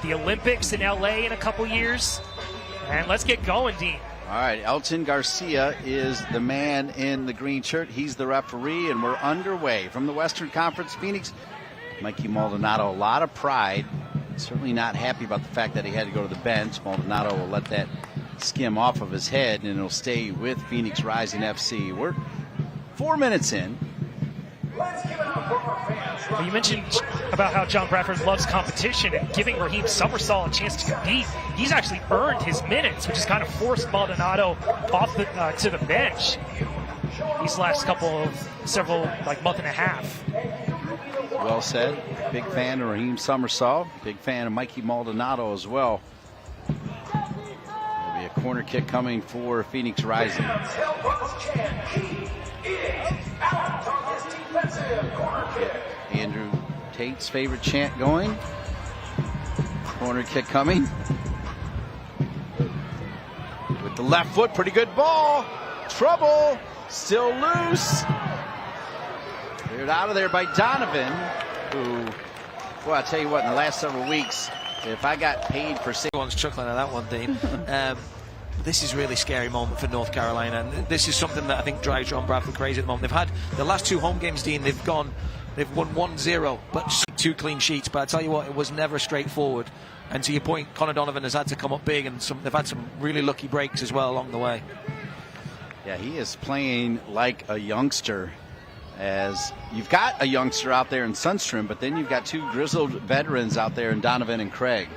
the Olympics in LA in a couple years. And let's get going, Dean. All right, Elton Garcia is the man in the green shirt. He's the referee, and we're underway. From the Western Conference, Phoenix, Mikey Maldonado, a lot of pride. Certainly not happy about the fact that he had to go to the bench. Maldonado will let that skim off of his head, and it'll stay with Phoenix Rising FC. We're 4 minutes in. Well, you mentioned about how John Bradford loves competition and giving Raheem Summersall a chance to compete. He's actually earned his minutes, which has kind of forced Maldonado off to the bench these last several month and a half. Well said. Big fan of Raheem Summersall. Big fan of Mikey Maldonado as well. There'll be a corner kick coming for Phoenix Rising. Andrew Tate's favorite chant going. Corner kick coming. With the left foot, pretty good ball. Trouble, still loose. Cleared out of there by Donovan, who, well, I'll tell you what, in the last several weeks, if I got paid for... Everyone's chuckling at that one, Dean. This is a really scary moment for North Carolina, and this is something that I think drives John Bradford crazy at the moment. They've had the last two home games, Dean, they've won 1-0, but 2 clean sheets. But I tell you what, it was never straightforward. And to your point, Connor Donovan has had to come up big, and they've had some really lucky breaks as well along the way. Yeah, he is playing like a youngster. As you've got a youngster out there in Sundstrom, but then you've got 2 grizzled veterans out there in Donovan and Craig.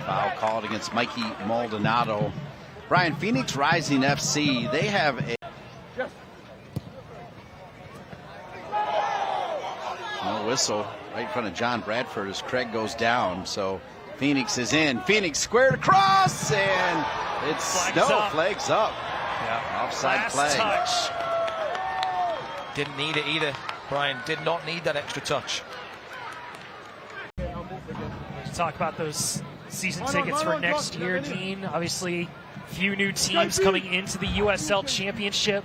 Foul called against Mikey Maldonado. Brian, Phoenix Rising FC, they have a... No whistle right in front of John Bradford as Craig goes down. So Phoenix is in. Phoenix squared across, and it's flags up. Yeah, offside flag. Touch. Didn't need it either. Brian did not need that extra touch. Talk about those season tickets for next year, Dean. Obviously, few new teams coming into the USL Championship.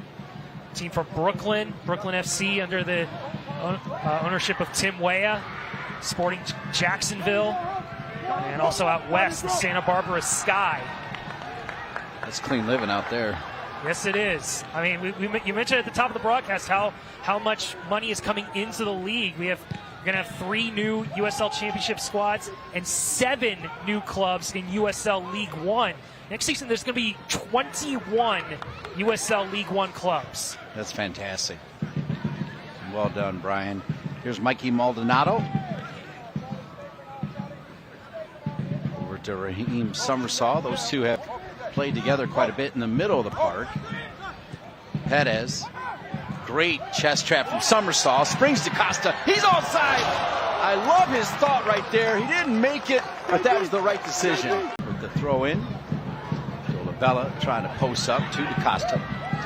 Team from Brooklyn FC under the ownership of Tim Weah, Sporting Jacksonville, and also out west, the Santa Barbara Sky. That's clean living out there. Yes, it is. I mean, you mentioned at the top of the broadcast how much money is coming into the league. We're going to have 3 new USL Championship squads and 7 new clubs in USL League One. Next season, there's going to be 21 USL League One clubs. That's fantastic. Well done, Brian. Here's Mikey Maldonado. Over to Raheem Summersall. Those two have played together quite a bit in the middle of the park. Perez. Great chest trap from Summersall. Springs to Costa. He's offside. I love his thought right there. He didn't make it, but that was the right decision. With the throw in. Bella trying to post up to DaCosta.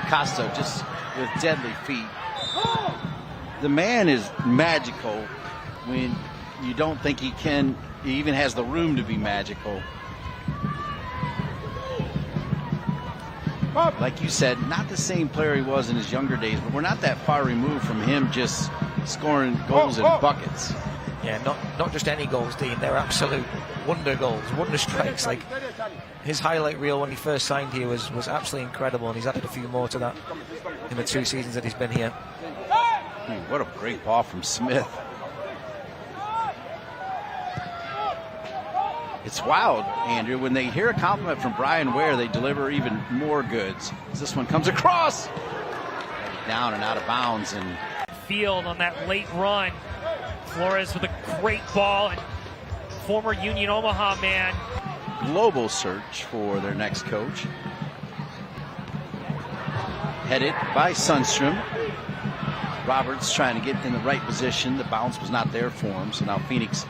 DaCosta just with deadly feet. The man is magical when you don't think he even has the room to be magical. Like you said, not the same player he was in his younger days, but we're not that far removed from him just scoring goals and buckets. Yeah, not just any goals, Dean. They're absolute wonder goals, wonder strikes. Like his highlight reel when he first signed here was absolutely incredible, and he's added a few more to that in the 2 seasons that he's been here. What a great ball from Smith. It's wild, Andrew. When they hear a compliment from Brian Ware, they deliver even more goods. As this one comes across, down and out of bounds, and field on that late run. Flores with a great ball, and former Union Omaha man. Global search for their next coach. Headed by Sundstrom. Roberts trying to get in the right position. The bounce was not there for him, so now Phoenix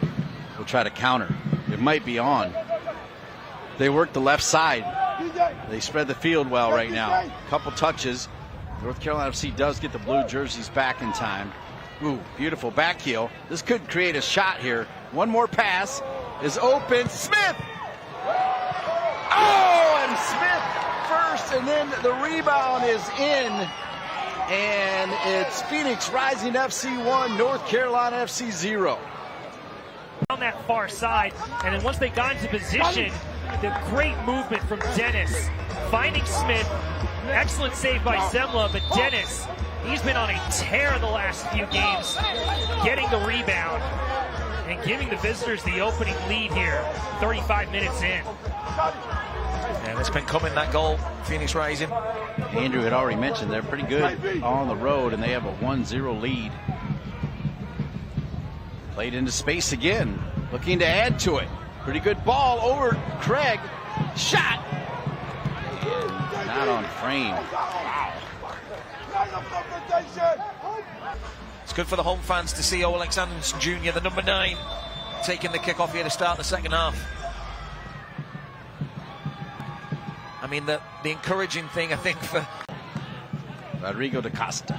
will try to counter. It might be on. They work the left side. They spread the field well right now. Couple touches. North Carolina FC does get the blue jerseys back in time. Ooh, beautiful back heel. This could create a shot here. One more pass is open. Smith! Oh, and Smith first and then the rebound is in. And it's Phoenix Rising FC 1, North Carolina FC 0. On that far side, and then once they got into position, the great movement from Dennis, finding Smith, excellent save by Zemla, but Dennis, he's been on a tear the last few games, getting the rebound and giving the visitors the opening lead here, 35 minutes in. And it's been coming, that goal, Phoenix Rising. Andrew had already mentioned they're pretty good on the road, and they have a 1-0 lead. Played into space again, looking to add to it. Pretty good ball over Craig. Shot! Not on frame. It's good for the home fans to see Oleg Anderson Jr., the number 9, taking the kickoff here to start the second half. I mean, the encouraging thing, I think, for Rodrigo da Costa.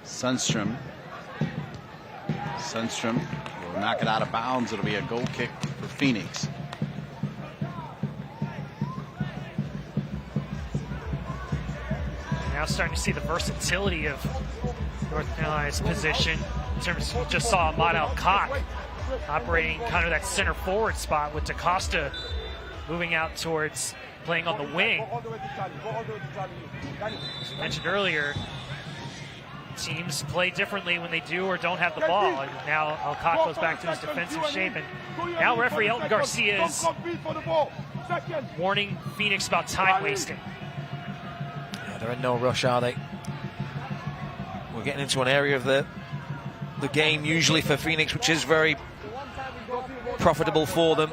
Sundstrom will knock it out of bounds. It'll be a goal kick for Phoenix. Now starting to see the versatility of North Carolina's position. In terms of, you just saw Ahmad Al-Kak operating kind of that center forward spot with DaCosta moving out towards playing on the wing. As mentioned earlier, teams play differently when they do or don't have the ball. And now Al-Kak goes back to his defensive shape. And now referee Elton Garcia is warning Phoenix about time wasting. Yeah, they're in no rush, are they? We're getting into an area of the game usually for Phoenix, which is very profitable for them.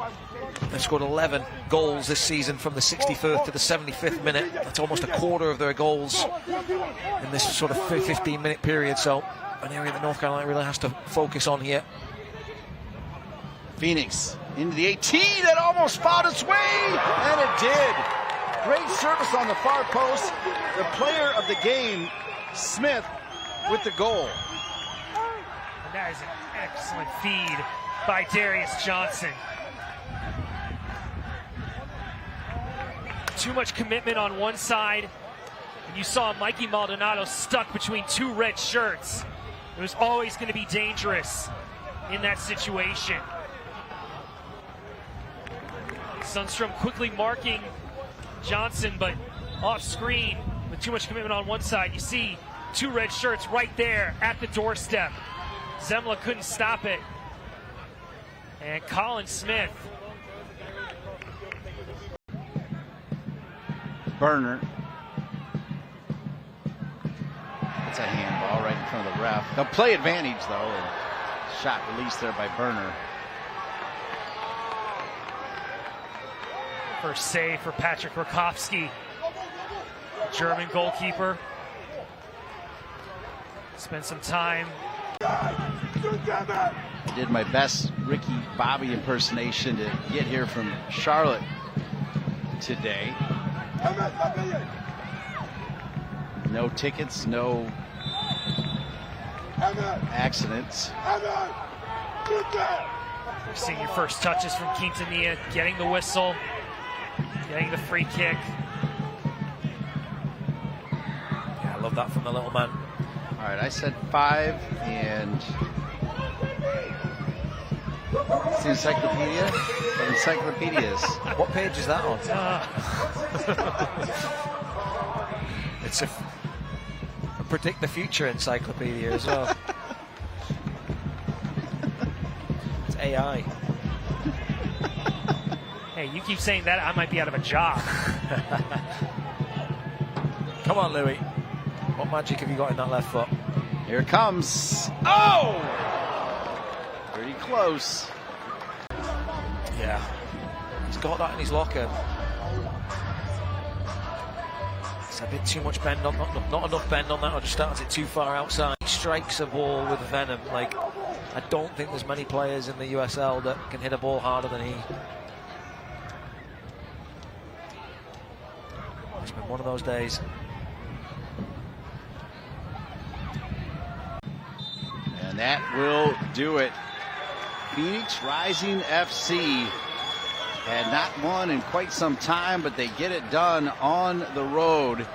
They've scored 11 goals this season from the 61st to the 75th minute. That's almost a quarter of their goals in this sort of 15-minute period. So an area that North Carolina really has to focus on here. Phoenix into the 18. It almost found its way, and it did. Great service on the far post. The player of the game, Smith, with the goal. And that is an excellent feed by Darius Johnson. Too much commitment on one side, and you saw Mikey Maldonado stuck between two red shirts. It was always going to be dangerous in that situation. Sundstrom quickly marking Johnson, but off screen with too much commitment on one side. You see two red shirts right there at the doorstep. Zemla couldn't stop it. And Colin Smith. Burner. It's a handball right in front of the ref. They'll play advantage, though. And shot released there by Burner. First save for Patrick Rakowski, German goalkeeper. Spent some time. I did my best Ricky Bobby impersonation to get here from Charlotte today. No tickets, no accidents. We're seeing your first touches from Quintanilla, getting the whistle, getting the free kick. Yeah, I love that from the little man. All right, I said 5, and it's the encyclopedia. Encyclopedias. What page is that on? It's a predict the future encyclopedia as well. It's AI. Hey, you keep saying that, I might be out of a job. Come on, Louis. What magic have you got in that left foot? Here it comes. Oh! Pretty close. Yeah. He's got that in his locker. It's a bit too much bend on, not enough bend on that, or just starts it too far outside. He strikes a ball with venom. Like, I don't think there's many players in the USL that can hit a ball harder than he. It's been one of those days. And that will do it. Phoenix Rising FC Had not won in quite some time, but they get it done on the road